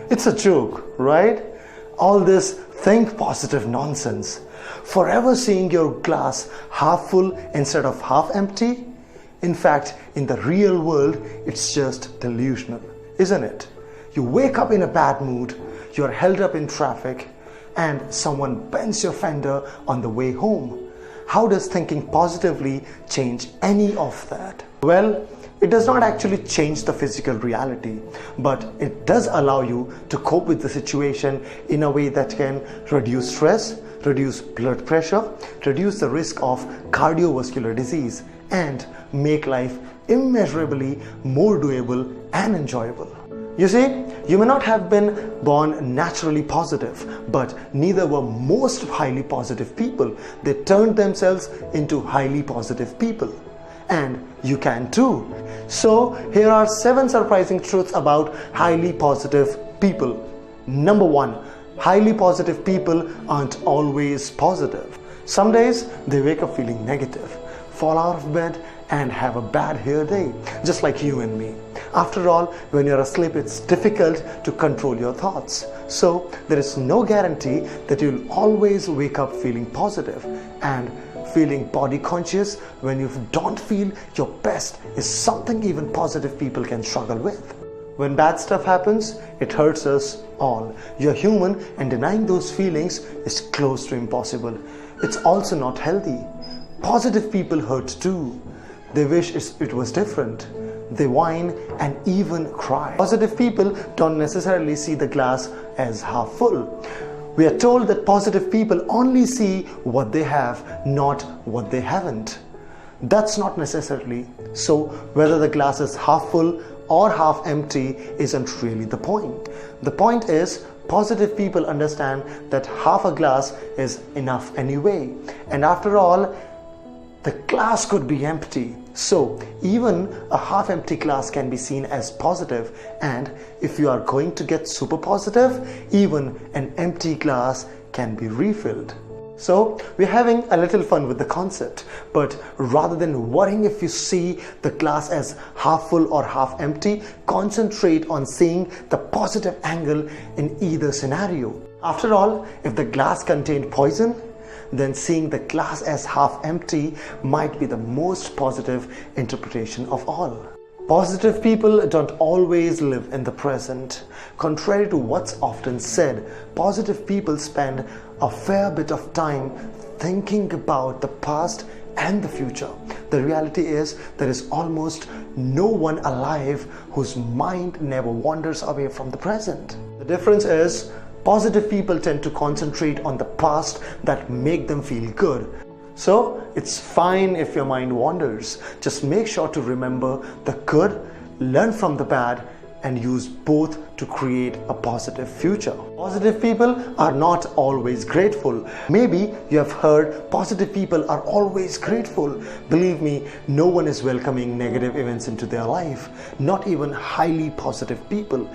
It's a joke, right? All this think positive nonsense. Forever seeing your glass half full instead of half empty. In fact, in the real world, it's just delusional, isn't it? You wake up in a bad mood, you're held up in traffic, and someone bends your fender on the way home. How does thinking positively change any of that? Well, it does not actually change the physical reality, but it does allow you to cope with the situation in a way that can reduce stress, reduce blood pressure, reduce the risk of cardiovascular disease, and make life immeasurably more doable and enjoyable. You see, you may not have been born naturally positive, but neither were most highly positive people. They turned themselves into highly positive people. And you can too. So here are 7 surprising truths about highly positive people. Number 1, highly positive people aren't always positive. Some days they wake up feeling negative, fall out of bed and have a bad hair day, just like you and me. After all, when you're asleep, it's difficult to control your thoughts. So there is no guarantee that you'll always wake up feeling positive, and feeling body conscious when you don't feel your best is something even positive people can struggle with. When bad stuff happens, it hurts us all. You're human, and denying those feelings is close to impossible. It's also not healthy. Positive people hurt too. They wish it was different. They whine and even cry. Positive people don't necessarily see the glass as half full. We are told that positive people only see what they have, not what they haven't. That's not necessarily so. Whether the glass is half full or half empty isn't really the point. The point is, positive people understand that half a glass is enough anyway. And after all, the glass could be empty. So even a half empty glass can be seen as positive. And if you are going to get super positive, even an empty glass can be refilled. So we're having a little fun with the concept, but rather than worrying if you see the glass as half full or half empty, concentrate on seeing the positive angle in either scenario. After all, if the glass contained poison, then seeing the glass as half empty might be the most positive interpretation of all. Positive people don't always live in the present. Contrary to what's often said, positive people spend a fair bit of time thinking about the past and the future. The reality is, there is almost no one alive whose mind never wanders away from the present. The difference is, positive people tend to concentrate on the past that make them feel good. So it's fine if your mind wanders. Just make sure to remember the good, learn from the bad, and use both to create a positive future. Positive people are not always grateful. Maybe you have heard positive people are always grateful. Believe me, no one is welcoming negative events into their life, not even highly positive people.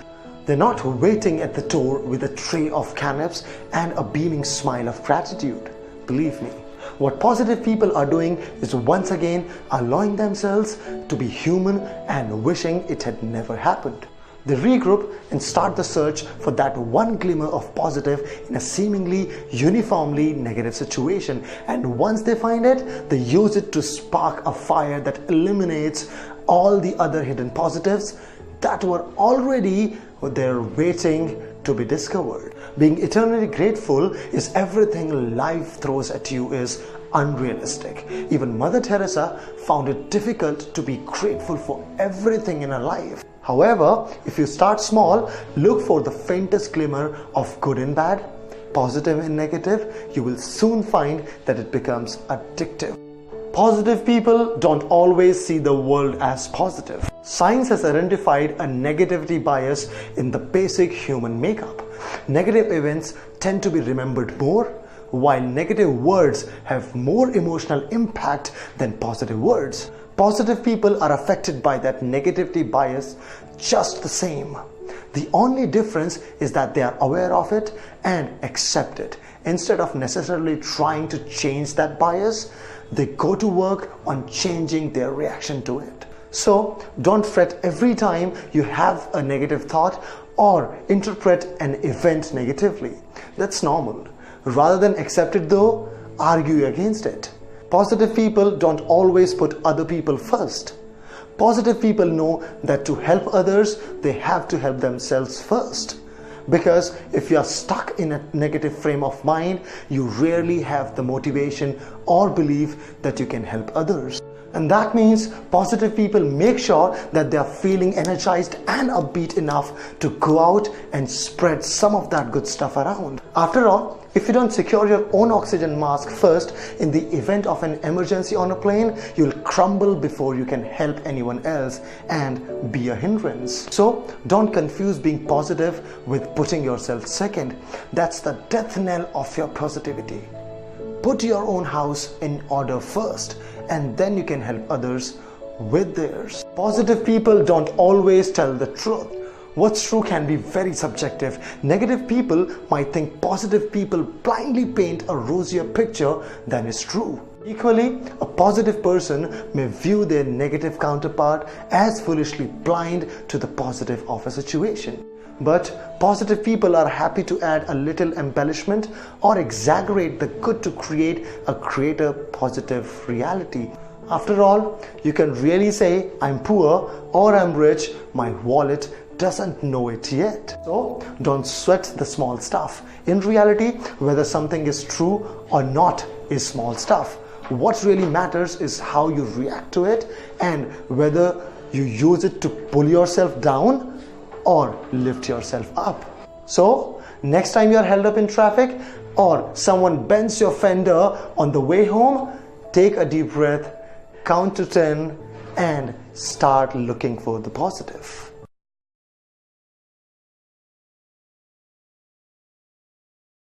They're not waiting at the door with a tray of canapes and a beaming smile of gratitude. Believe me, what positive people are doing is once again allowing themselves to be human and wishing it had never happened. They regroup and start the search for that one glimmer of positive in a seemingly uniformly negative situation. And once they find it, they use it to spark a fire that eliminates all the other hidden positives that were already there waiting to be discovered. Being eternally grateful is everything life throws at you is unrealistic. Even Mother Teresa found it difficult to be grateful for everything in her life. However, if you start small, look for the faintest glimmer of good and bad, positive and negative, you will soon find that it becomes addictive. Positive people don't always see the world as positive. Science has identified a negativity bias in the basic human makeup. Negative events tend to be remembered more, while negative words have more emotional impact than positive words. Positive people are affected by that negativity bias just the same. The only difference is that they are aware of it and accept it. Instead of necessarily trying to change that bias, they go to work on changing their reaction to it. So don't fret every time you have a negative thought or interpret an event negatively. That's normal. Rather than accept it though, argue against it. Positive people don't always put other people first. Positive people know that to help others, they have to help themselves first. Because if you are stuck in a negative frame of mind, you rarely have the motivation or belief that you can help others. And that means positive people make sure that they are feeling energized and upbeat enough to go out and spread some of that good stuff around. After all, if you don't secure your own oxygen mask first, in the event of an emergency on a plane, you'll crumble before you can help anyone else and be a hindrance. So don't confuse being positive with putting yourself second. That's the death knell of your positivity. Put your own house in order first, and then you can help others with theirs. Positive people don't always tell the truth. What's true can be very subjective. Negative people might think positive people blindly paint a rosier picture than is true. Equally, a positive person may view their negative counterpart as foolishly blind to the positive of a situation. But positive people are happy to add a little embellishment or exaggerate the good to create a greater positive reality. After all, you can really say, I'm poor or I'm rich, my wallet doesn't know it yet. So don't sweat the small stuff. In reality, whether something is true or not is small stuff. What really matters is how you react to it and whether you use it to pull yourself down or lift yourself up. So next time you are held up in traffic or someone bends your fender on the way home, take a deep breath, count to 10 and start looking for the positive.